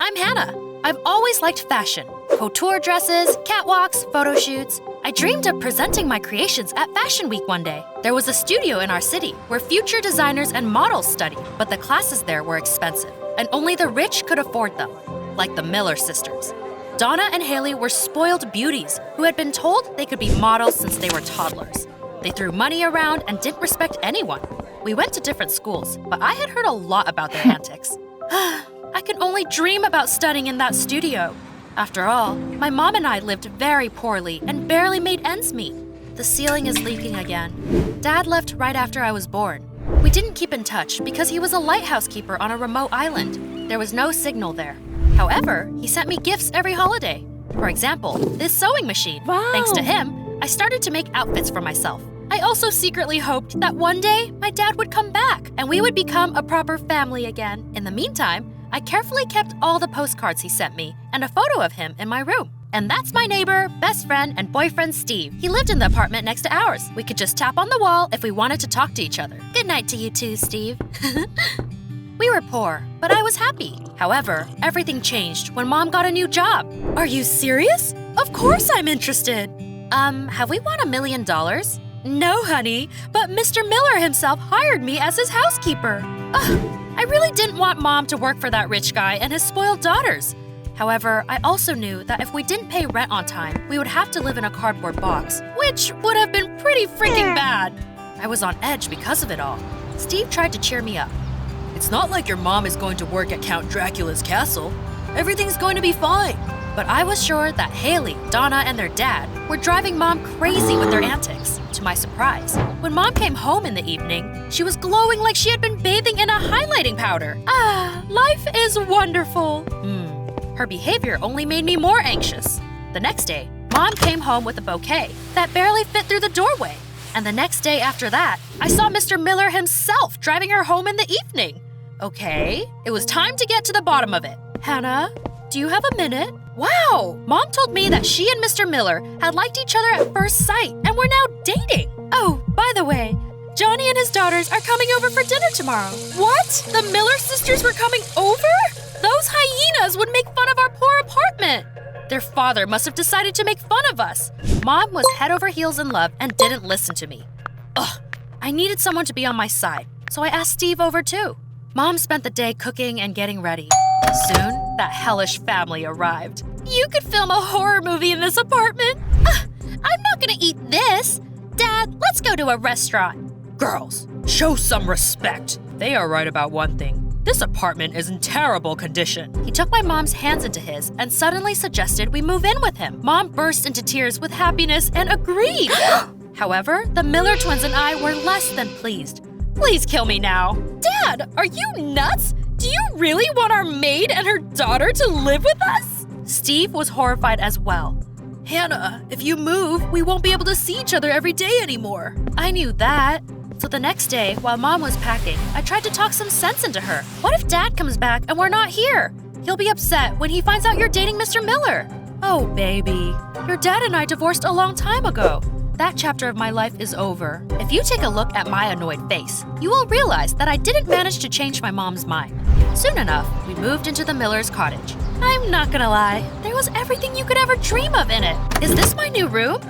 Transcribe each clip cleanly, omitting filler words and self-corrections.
I'm Hannah. I've always liked fashion. Couture dresses, catwalks, photo shoots. I dreamed of presenting my creations at Fashion Week one day. There was a studio in our city where future designers and models studied, but the classes there were expensive, and only the rich could afford them, like the Miller sisters. Donna and Haley were spoiled beauties who had been told they could be models since they were toddlers. They threw money around and didn't respect anyone. We went to different schools, but I had heard a lot about their antics. I could only dream about studying in that studio. After all, my mom and I lived very poorly and barely made ends meet. The ceiling is leaking again. Dad left right after I was born. We didn't keep in touch because he was a lighthouse keeper on a remote island. There was no signal there. However, he sent me gifts every holiday. For example, this sewing machine. Wow. Thanks to him, I started to make outfits for myself. I also secretly hoped that one day my dad would come back and we would become a proper family again. In the meantime, I carefully kept all the postcards he sent me and a photo of him in my room. And that's my neighbor, best friend, and boyfriend Steve. He lived in the apartment next to ours. We could just tap on the wall if we wanted to talk to each other. Good night to you too, Steve. We were poor, but I was happy. However, everything changed when Mom got a new job. Are you serious? Of course I'm interested. Have we won $1 million? No, honey, but Mr. Miller himself hired me as his housekeeper. I really didn't want Mom to work for that rich guy and his spoiled daughters. However, I also knew that if we didn't pay rent on time, we would have to live in a cardboard box, which would have been pretty freaking bad. I was on edge because of it all. Steve tried to cheer me up. It's not like your mom is going to work at Count Dracula's castle. Everything's going to be fine. But I was sure that Haley, Donna, and their dad were driving Mom crazy with their antics. To my surprise, when Mom came home in the evening, she was glowing like she had been bathing in a highlighting powder. Life is wonderful. Her behavior only made me more anxious. The next day, Mom came home with a bouquet that barely fit through the doorway. And the next day after that, I saw Mr. Miller himself driving her home in the evening. Okay, it was time to get to the bottom of it. Hannah, do you have a minute? Wow! Mom told me that she and Mr. Miller had liked each other at first sight and were now dating. Oh, by the way, Johnny and his daughters are coming over for dinner tomorrow. What? The Miller sisters were coming over? Those hyenas would make fun of our poor apartment. Their father must have decided to make fun of us. Mom was head over heels in love and didn't listen to me. I needed someone to be on my side, so I asked Steve over too. Mom spent the day cooking and getting ready. Soon, that hellish family arrived. You could film a horror movie in this apartment. I'm not gonna eat this. Dad, let's go to a restaurant. Girls, show some respect. They are right about one thing. This apartment is in terrible condition. He took my mom's hands into his and suddenly suggested we move in with him. Mom burst into tears with happiness and agreed. However, the Miller twins and I were less than pleased. Please kill me now. Dad, are you nuts? Do you really want our maid and her daughter to live with us? Steve was horrified as well. Hannah, if you move, we won't be able to see each other every day anymore. I knew that. So the next day, while Mom was packing, I tried to talk some sense into her. What if Dad comes back and we're not here? He'll be upset when he finds out you're dating Mr. Miller. Oh, baby. Your dad and I divorced a long time ago. That chapter of my life is over. If you take a look at my annoyed face, you will realize that I didn't manage to change my mom's mind. Soon enough, we moved into the Miller's cottage. I'm not gonna lie, there was everything you could ever dream of in it. Is this my new room?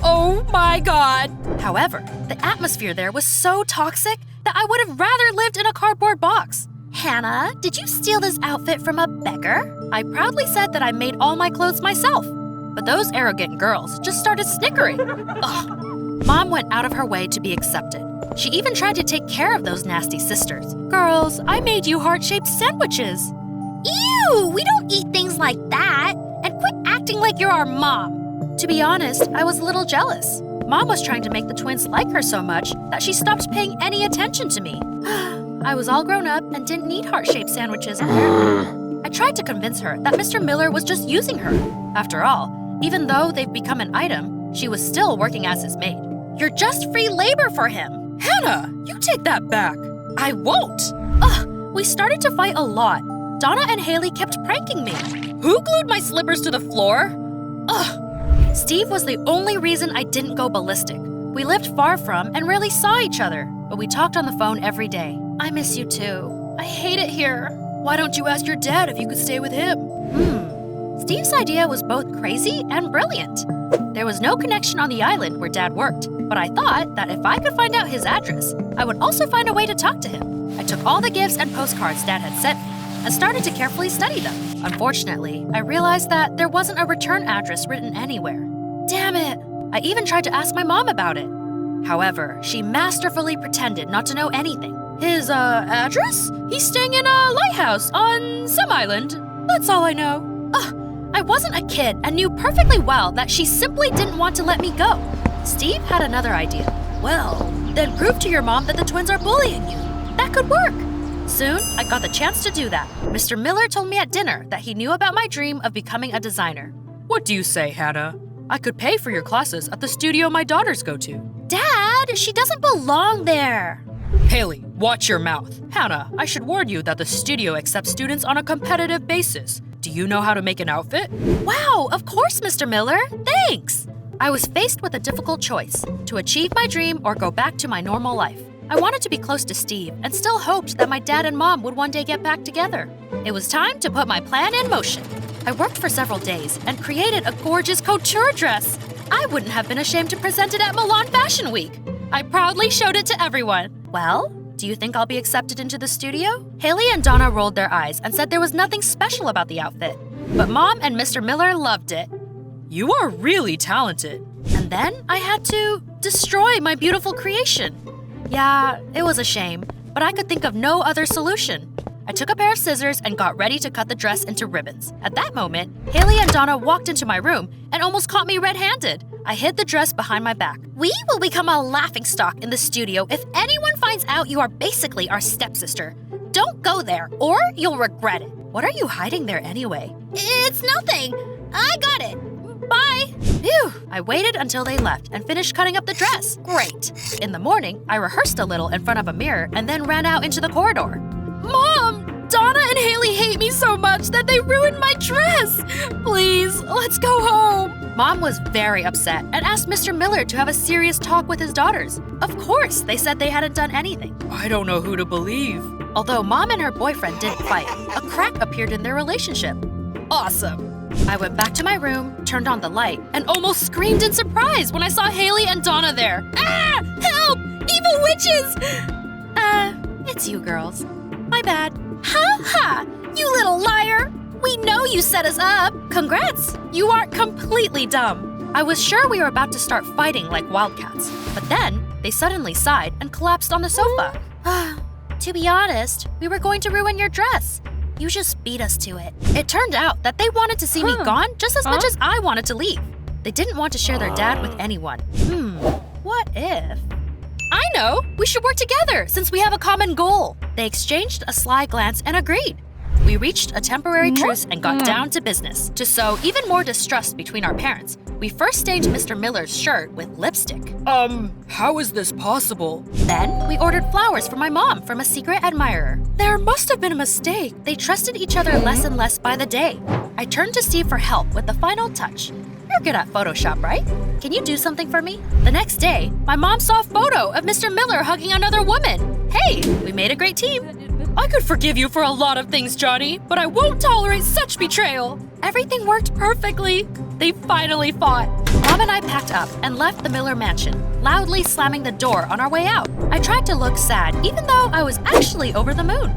Oh my God! However, the atmosphere there was so toxic that I would have rather lived in a cardboard box. Hannah, did you steal this outfit from a beggar? I proudly said that I made all my clothes myself. But those arrogant girls just started snickering. Ugh. Mom went out of her way to be accepted. She even tried to take care of those nasty sisters. Girls, I made you heart-shaped sandwiches. Ew, we don't eat things like that. And quit acting like you're our mom. To be honest, I was a little jealous. Mom was trying to make the twins like her so much that she stopped paying any attention to me. I was all grown up and didn't need heart-shaped sandwiches apparently. I tried to convince her that Mr. Miller was just using her. After all, even though they've become an item, she was still working as his maid. You're just free labor for him. Hannah, you take that back. I won't. We started to fight a lot. Donna and Haley kept pranking me. Who glued my slippers to the floor? Steve was the only reason I didn't go ballistic. We lived far from and rarely saw each other, but we talked on the phone every day. I miss you too. I hate it here. Why don't you ask your dad if you could stay with him? Steve's idea was both crazy and brilliant. There was no connection on the island where Dad worked, but I thought that if I could find out his address, I would also find a way to talk to him. I took all the gifts and postcards Dad had sent me and started to carefully study them. Unfortunately, I realized that there wasn't a return address written anywhere. Damn it! I even tried to ask my mom about it. However, she masterfully pretended not to know anything. His, address? He's staying in a lighthouse on some island. That's all I know. I wasn't a kid and knew perfectly well that she simply didn't want to let me go. Steve had another idea. Well, then prove to your mom that the twins are bullying you. That could work. Soon, I got the chance to do that. Mr. Miller told me at dinner that he knew about my dream of becoming a designer. What do you say, Hannah? I could pay for your classes at the studio my daughters go to. Dad, she doesn't belong there. Haley, watch your mouth. Hannah, I should warn you that the studio accepts students on a competitive basis. Do you know how to make an outfit? Wow, of course, Mr. Miller. Thanks. I was faced with a difficult choice, to achieve my dream or go back to my normal life. I wanted to be close to Steve and still hoped that my dad and mom would one day get back together. It was time to put my plan in motion. I worked for several days and created a gorgeous couture dress. I wouldn't have been ashamed to present it at Milan Fashion Week. I proudly showed it to everyone. Well, do you think I'll be accepted into the studio? Haley and Donna rolled their eyes and said there was nothing special about the outfit. But Mom and Mr. Miller loved it. You are really talented. And then I had to destroy my beautiful creation. Yeah, it was a shame, but I could think of no other solution. I took a pair of scissors and got ready to cut the dress into ribbons. At that moment, Haley and Donna walked into my room and almost caught me red-handed. I hid the dress behind my back. We will become a laughingstock in the studio if anyone finds out you are basically our stepsister. Don't go there, or you'll regret it. What are you hiding there anyway? It's nothing. I got it. Bye. Phew. I waited until they left and finished cutting up the dress. Great. In the morning, I rehearsed a little in front of a mirror and then ran out into the corridor. Mom! Donna and Haley hate me so much that they ruined my dress! Please, let's go home! Mom was very upset and asked Mr. Miller to have a serious talk with his daughters. Of course, they said they hadn't done anything. I don't know who to believe. Although Mom and her boyfriend didn't fight, a crack appeared in their relationship. Awesome! I went back to my room, turned on the light, and almost screamed in surprise when I saw Haley and Donna there. Ah! Help! Evil witches! It's you girls. My bad. Ha ha! You little liar! We know you set us up! Congrats! You aren't completely dumb. I was sure we were about to start fighting like wildcats, but then they suddenly sighed and collapsed on the sofa. To be honest, we were going to ruin your dress. You just beat us to it. It turned out that they wanted to see me gone just as much as I wanted to leave. They didn't want to share their dad with anyone. What if? I know! We should work together since we have a common goal. They exchanged a sly glance and agreed. We reached a temporary truce and got down to business. To sow even more distrust between our parents, we first stained Mr. Miller's shirt with lipstick. How is this possible? Then, we ordered flowers for my mom from a secret admirer. There must have been a mistake. They trusted each other less and less by the day. I turned to Steve for help with the final touch. You're good at Photoshop, right? Can you do something for me? The next day, my mom saw a photo of Mr. Miller hugging another woman. Hey, we made a great team. I could forgive you for a lot of things, Johnny, but I won't tolerate such betrayal. Everything worked perfectly. They finally fought. Mom and I packed up and left the Miller mansion, loudly slamming the door on our way out. I tried to look sad, even though I was actually over the moon.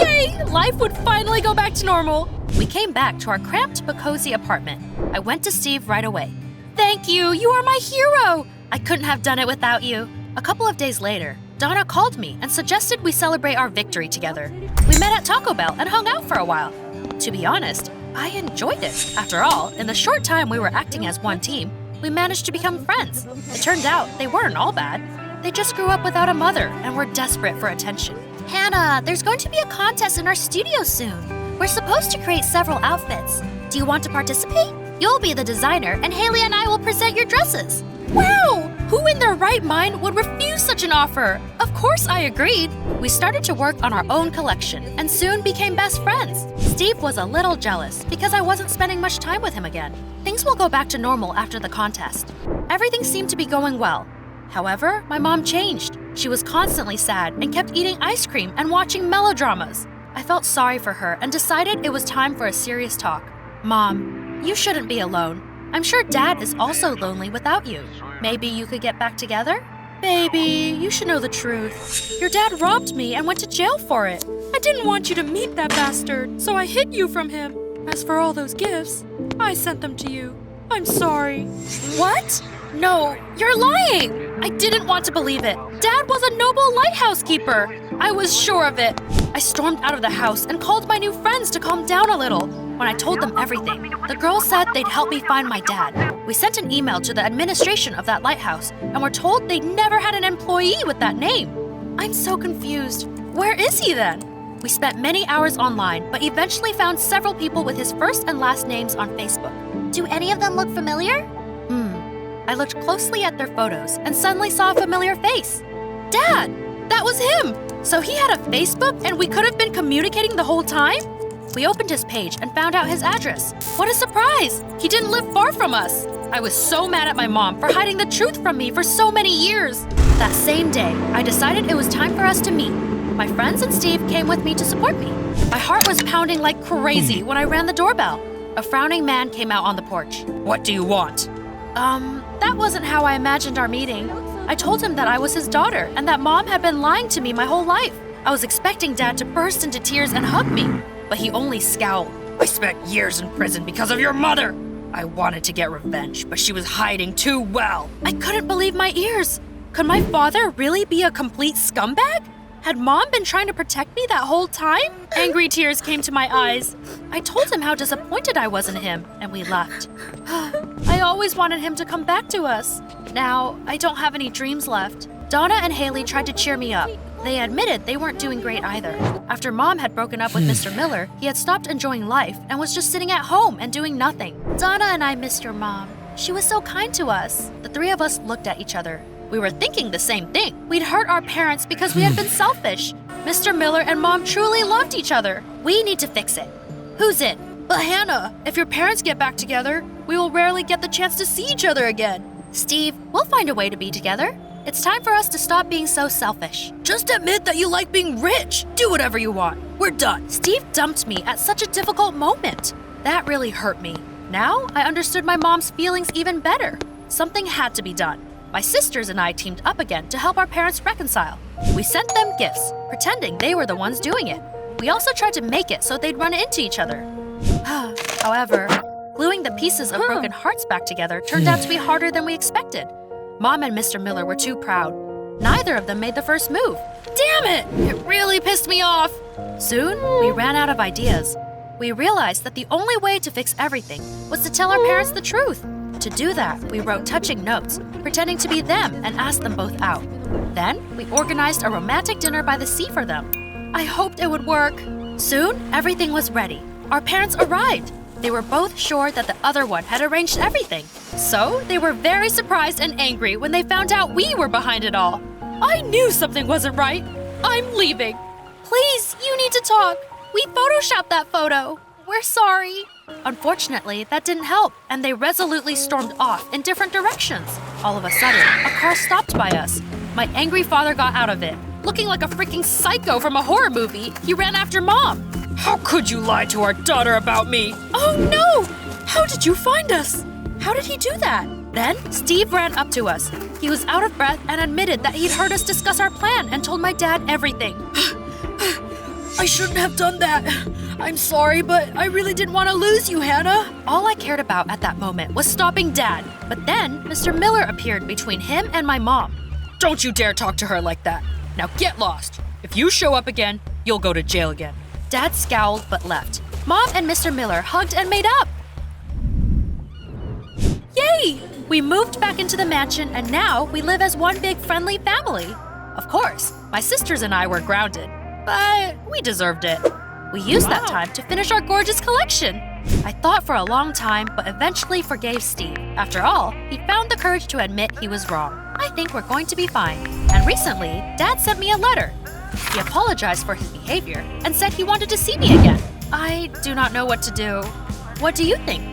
Yay! Life would finally go back to normal. We came back to our cramped but cozy apartment. I went to Steve right away. Thank you! You are my hero! I couldn't have done it without you. A couple of days later, Donna called me and suggested we celebrate our victory together. We met at Taco Bell and hung out for a while. To be honest, I enjoyed it. After all, in the short time we were acting as one team, we managed to become friends. It turned out they weren't all bad. They just grew up without a mother and were desperate for attention. Hannah, there's going to be a contest in our studio soon. We're supposed to create several outfits. Do you want to participate? You'll be the designer and Haley and I will present your dresses. Wow! Who in their right mind would refuse such an offer? Of course I agreed. We started to work on our own collection and soon became best friends. Steve was a little jealous because I wasn't spending much time with him again. Things will go back to normal after the contest. Everything seemed to be going well. However, my mom changed. She was constantly sad and kept eating ice cream and watching melodramas. I I felt sorry for her and decided it was time for a serious talk. Mom, you shouldn't be alone. I'm sure Dad is also lonely without you. Maybe you could get back together? Baby, you should know the truth. Your dad robbed me and went to jail for it. I didn't want you to meet that bastard, so I hid you from him. As for all those gifts, I sent them to you. I'm sorry. What? No, you're lying! I didn't want to believe it. Dad was a noble lighthouse keeper. I was sure of it. I stormed out of the house and called my new friends to calm down a little. When I told them everything, the girls said they'd help me find my dad. We sent an email to the administration of that lighthouse and were told they'd never had an employee with that name. I'm so confused. Where is he then? We spent many hours online, but eventually found several people with his first and last names on Facebook. Do any of them look familiar? I looked closely at their photos and suddenly saw a familiar face. Dad! That was him! So he had a Facebook and we could have been communicating the whole time? We opened his page and found out his address. What a surprise! He didn't live far from us. I was so mad at my mom for hiding the truth from me for so many years. That same day, I decided it was time for us to meet. My friends and Steve came with me to support me. My heart was pounding like crazy when I rang the doorbell. A frowning man came out on the porch. What do you want? That wasn't how I imagined our meeting. I told him that I was his daughter and that Mom had been lying to me my whole life. I was expecting Dad to burst into tears and hug me, but he only scowled. I spent years in prison because of your mother. I wanted to get revenge, but she was hiding too well. I couldn't believe my ears. Could my father really be a complete scumbag? Had Mom been trying to protect me that whole time? Angry tears came to my eyes. I told him how disappointed I was in him, and we left. I always wanted him to come back to us. Now, I don't have any dreams left. Donna and Haley tried to cheer me up. They admitted they weren't doing great either. After Mom had broken up with Mr. Miller, he had stopped enjoying life and was just sitting at home and doing nothing. Donna and I missed your mom. She was so kind to us. The three of us looked at each other. We were thinking the same thing. We'd hurt our parents because we had been selfish. Mr. Miller and Mom truly loved each other. We need to fix it. Who's in? But Hannah, if your parents get back together, we will rarely get the chance to see each other again. Steve, we'll find a way to be together. It's time for us to stop being so selfish. Just admit that you like being rich. Do whatever you want. We're done. Steve dumped me at such a difficult moment. That really hurt me. Now, I understood my mom's feelings even better. Something had to be done. My sisters and I teamed up again to help our parents reconcile. We sent them gifts, pretending they were the ones doing it. We also tried to make it so they'd run into each other. However, gluing the pieces of broken hearts back together turned out to be harder than we expected. Mom and Mr. Miller were too proud. Neither of them made the first move. Damn it! It really pissed me off. Soon, we ran out of ideas. We realized that the only way to fix everything was to tell our parents the truth. To do that, we wrote touching notes, pretending to be them and asked them both out. Then, we organized a romantic dinner by the sea for them. I hoped it would work. Soon, everything was ready. Our parents arrived. They were both sure that the other one had arranged everything. So, they were very surprised and angry when they found out we were behind it all. I knew something wasn't right. I'm leaving. Please, you need to talk. We photoshopped that photo. We're sorry. Unfortunately, that didn't help, and they resolutely stormed off in different directions. All of a sudden, a car stopped by us. My angry father got out of it. Looking like a freaking psycho from a horror movie, he ran after Mom. How could you lie to our daughter about me? Oh no! How did you find us? How did he do that? Then, Steve ran up to us. He was out of breath and admitted that he'd heard us discuss our plan and told my dad everything. I shouldn't have done that. I'm sorry, but I really didn't want to lose you, Hannah. All I cared about at that moment was stopping Dad. But then, Mr. Miller appeared between him and my mom. Don't you dare talk to her like that. Now get lost. If you show up again, you'll go to jail again. Dad scowled but left. Mom and Mr. Miller hugged and made up. Yay! We moved back into the mansion and now we live as one big friendly family. Of course, my sisters and I were grounded, but we deserved it. We used that time to finish our gorgeous collection. I thought for a long time, but eventually forgave Steve. After all, he found the courage to admit he was wrong. I think we're going to be fine. And recently, Dad sent me a letter. He apologized for his behavior and said he wanted to see me again. I do not know what to do. What do you think?